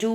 2